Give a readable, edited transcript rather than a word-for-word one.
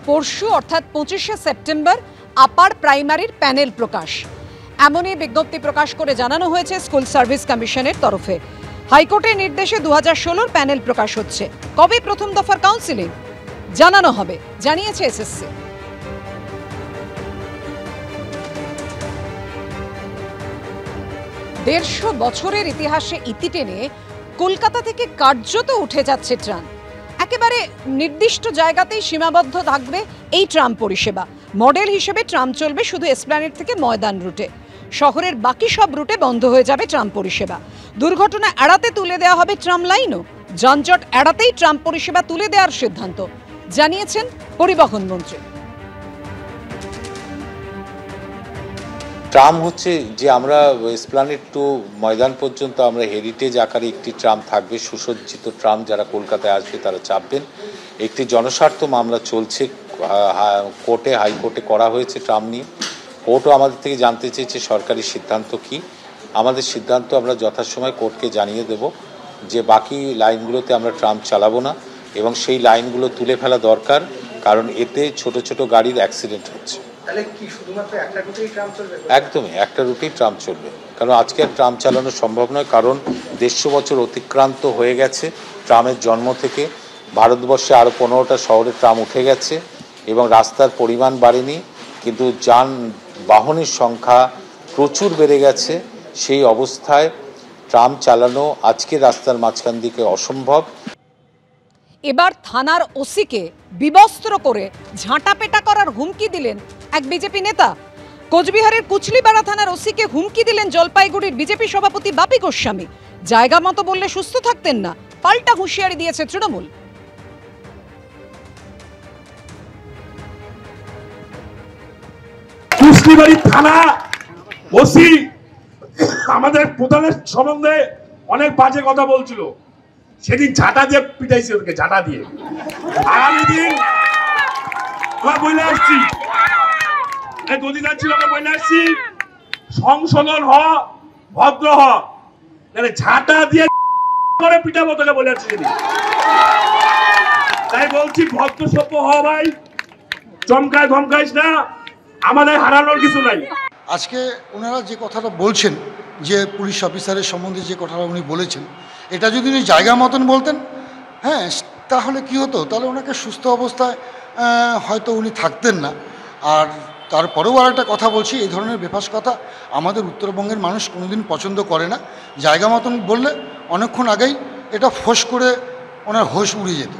পরশু অর্থাৎ 25শে সেপ্টেম্বর আপার প্রাইমারির প্যানেল প্রকাশ। এমনই বিজ্ঞপ্তি প্রকাশ করে জানানো হয়েছে স্কুল সার্ভিস কমিশনের তরফে। হাইকোর্টের নির্দেশে 2016 প্যানেল প্রকাশ হচ্ছে। কবে প্রথম দফার কাউন্সিলিং জানানো হবে জানিয়েছে এসএসসি। দেড়শো বছরের ইতিহাসে ইতি টেনে কলকাতা থেকে কার্যত উঠে যাচ্ছে ট্রাম। একেবারে নির্দিষ্ট জায়গাতেই সীমাবদ্ধ থাকবে এই ট্রাম পরিষেবা। মডেল হিসেবে ট্রাম চলবে শুধু এসপ্ল্যানেড থেকে ময়দান রুটে। শহরের বাকি সব রুটে বন্ধ হয়ে যাবে ট্রাম পরিষেবা। দুর্ঘটনা এড়াতে তুলে দেওয়া হবে ট্রাম লাইনও। যানজট এড়াতেই ট্রাম পরিষেবা তুলে দেওয়ার সিদ্ধান্ত জানিয়েছেন পরিবহন মন্ত্রী। ট্রাম হচ্ছে যে আমরা এসপ্ল্যানেড টু ময়দান পর্যন্ত আমরা হেরিটেজ আকারে একটি ট্রাম থাকবে, সুসজ্জিত ট্রাম। যারা কলকাতায় আসবে তারা চাপবেন। একটি জনস্বার্থ মামলা চলছে কোর্টে, হাইকোর্টে করা হয়েছে ট্রাম নিয়ে। কোর্টও আমাদের থেকে জানতে চেয়েছে সরকারি সিদ্ধান্ত কি। আমাদের সিদ্ধান্ত আমরা যথাসময়ে কোর্টকে জানিয়ে দেব যে বাকি লাইনগুলোতে আমরা ট্রাম চালাবো না এবং সেই লাইনগুলো তুলে ফেলা দরকার, কারণ এতে ছোট ছোট গাড়ির অ্যাক্সিডেন্ট হচ্ছে। একদমই একটা রুটেই ট্রাম চলবে, কারণ আজকে আর ট্রাম চালানো সম্ভব নয়, কারণ 150 বছর অতিক্রান্ত হয়ে গেছে ট্রামের জন্ম থেকে। ভারতবর্ষে আরও 15টা শহরে ট্রাম উঠে গেছে এবং রাস্তার পরিমাণ বাড়েনি, কিন্তু যানবাহনের সংখ্যা প্রচুর বেড়ে গেছে। সেই অবস্থায় ট্রাম চালানো আজকে রাস্তার মাঝখান দিকে অসম্ভব। এবার থানার ওসিকে বিবস্ত্র করে ঝাঁটাপেটা করার হুমকি দিলেন এক বিজেপি নেতা। কোচবিহারের কুচলিপাড়া থানার ওসিকে হুমকি দিলেন জলপাইগুড়ির বিজেপি সভাপতি বাপি গোস্বামী। জায়গা মতো বললে সুস্থ থাকতেন না, পাল্টা হুঁশিয়ারি দিয়েছে তৃণমূল। কুচলিবাড়ি থানা ওসি আমাদের প্রধানের সম্বন্ধে অনেক বাজে কথা বলছিল। সেদিন ঝাঁটা দিয়ে পিটাইছে ওকে, ঝাঁটা দিয়ে। আগামী দিন বলে আসছি, ছিল বলে আসছি, সংশোধন হ, ভদ্র হ, ঝাঁটা দিয়ে করে পিটাবো তোকে বলে আসছি। তাই বলছি ভদ্র সভ্য হ ভাই, চমকায় ধমকাইস না, আমাদের হারানোর কিছু নাই। আজকে ওনারা যে কথাটা বলছেন, যে পুলিশ অফিসারের সম্বন্ধে যে কথাটা উনি বলেছেন, এটা যদি উনি জায়গা মতন বলতেন, হ্যাঁ, তাহলে কি হতো, তাহলে ওনাকে সুস্থ অবস্থায় হয়তো উনি থাকতেন না। আর তারপরেও আর একটা কথা বলছি, এই ধরনের বেফাস কথা আমাদের উত্তরবঙ্গের মানুষ কোনোদিন পছন্দ করে না। জায়গা মতন বললে অনেকক্ষণ আগেই এটা ফোঁস করে ওনার হোশ উড়ে যেত।